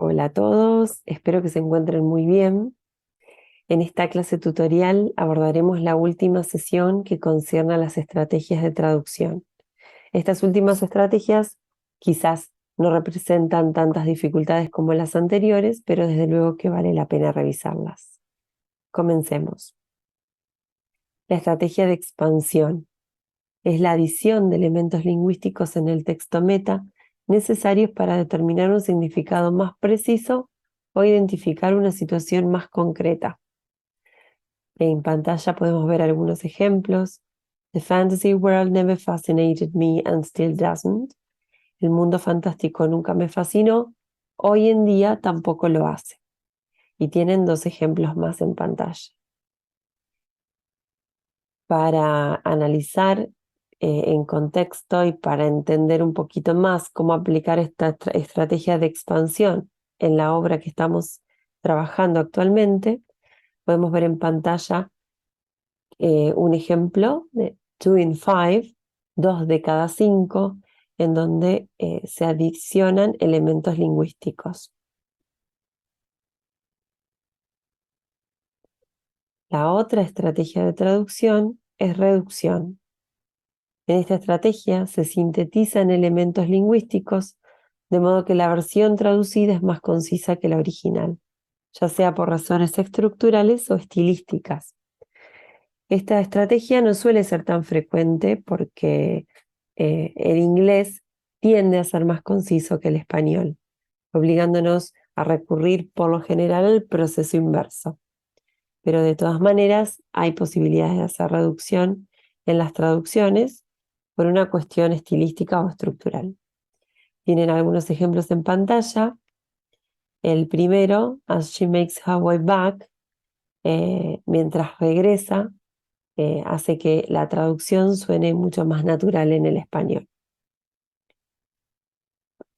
Hola a todos, espero que se encuentren muy bien. En esta clase tutorial abordaremos la última sesión que concierne a las estrategias de traducción. Estas últimas estrategias quizás no representan tantas dificultades como las anteriores, pero desde luego que vale la pena revisarlas. Comencemos. La estrategia de expansión es la adición de elementos lingüísticos en el texto meta necesarios para determinar un significado más preciso o identificar una situación más concreta. En pantalla podemos ver algunos ejemplos. The fantasy world never fascinated me and still doesn't. El mundo fantástico nunca me fascinó, hoy en día tampoco lo hace. Y tienen dos ejemplos más en pantalla. Para analizar en contexto y para entender un poquito más cómo aplicar esta estrategia de expansión en la obra que estamos trabajando actualmente, podemos ver en pantalla un ejemplo de 2 in 5, 2 de cada 5, en donde se adicionan elementos lingüísticos. La otra estrategia de traducción es reducción. En esta estrategia se sintetizan elementos lingüísticos de modo que la versión traducida es más concisa que la original, ya sea por razones estructurales o estilísticas. Esta estrategia no suele ser tan frecuente porque el inglés tiende a ser más conciso que el español, obligándonos a recurrir por lo general al proceso inverso. Pero de todas maneras hay posibilidades de hacer reducción en las traducciones por una cuestión estilística o estructural. Tienen algunos ejemplos en pantalla. El primero, as she makes her way back, mientras regresa, hace que la traducción suene mucho más natural en el español.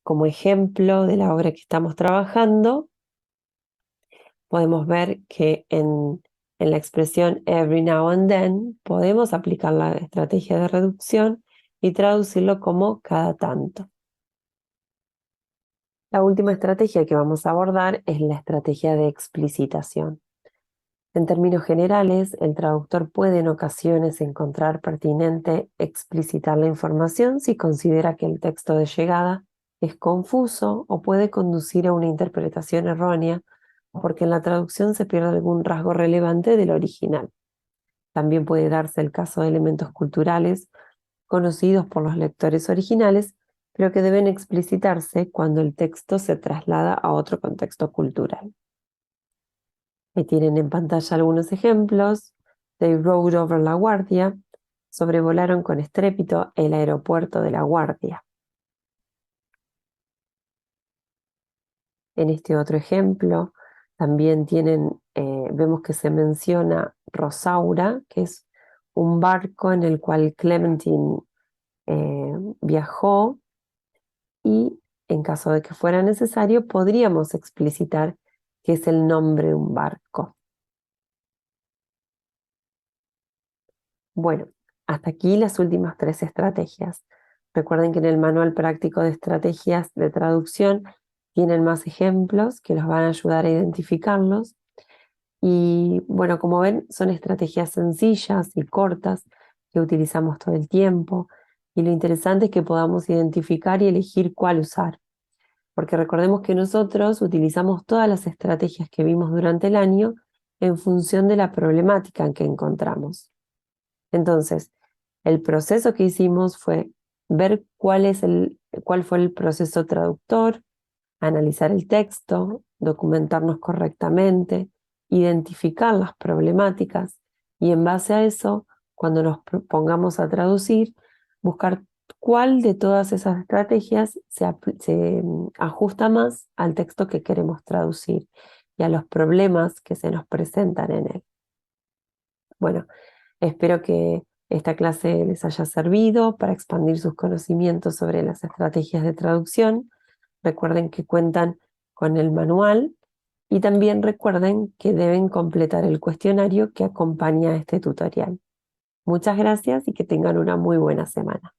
Como ejemplo de la obra que estamos trabajando, podemos ver que en la expresión every now and then podemos aplicar la estrategia de reducción y traducirlo como cada tanto. La última estrategia que vamos a abordar es la estrategia de explicitación. En términos generales, el traductor puede en ocasiones encontrar pertinente explicitar la información si considera que el texto de llegada es confuso o puede conducir a una interpretación errónea porque en la traducción se pierde algún rasgo relevante del original. También puede darse el caso de elementos culturales conocidos por los lectores originales, pero que deben explicitarse cuando el texto se traslada a otro contexto cultural. Ahí tienen en pantalla algunos ejemplos. They rode over La Guardia. Sobrevolaron con estrépito el aeropuerto de La Guardia. En este otro ejemplo también vemos que se menciona Rosaura, que es un barco en el cual Clementine viajó, y en caso de que fuera necesario podríamos explicitar que es el nombre de un barco. Bueno, hasta aquí las últimas 3 estrategias. Recuerden que en el manual práctico de estrategias de traducción tienen más ejemplos que los van a ayudar a identificarlos. Y bueno, como ven, son estrategias sencillas y cortas que utilizamos todo el tiempo. Y lo interesante es que podamos identificar y elegir cuál usar. Porque recordemos que nosotros utilizamos todas las estrategias que vimos durante el año en función de la problemática en que encontramos. Entonces, el proceso que hicimos fue ver cuál fue el proceso traductor, analizar el texto, documentarnos correctamente, identificar las problemáticas y en base a eso, cuando nos pongamos a traducir, buscar cuál de todas esas estrategias se ajusta más al texto que queremos traducir y a los problemas que se nos presentan en él. Bueno, espero que esta clase les haya servido para expandir sus conocimientos sobre las estrategias de traducción. Recuerden que cuentan con el manual y también recuerden que deben completar el cuestionario que acompaña a este tutorial. Muchas gracias y que tengan una muy buena semana.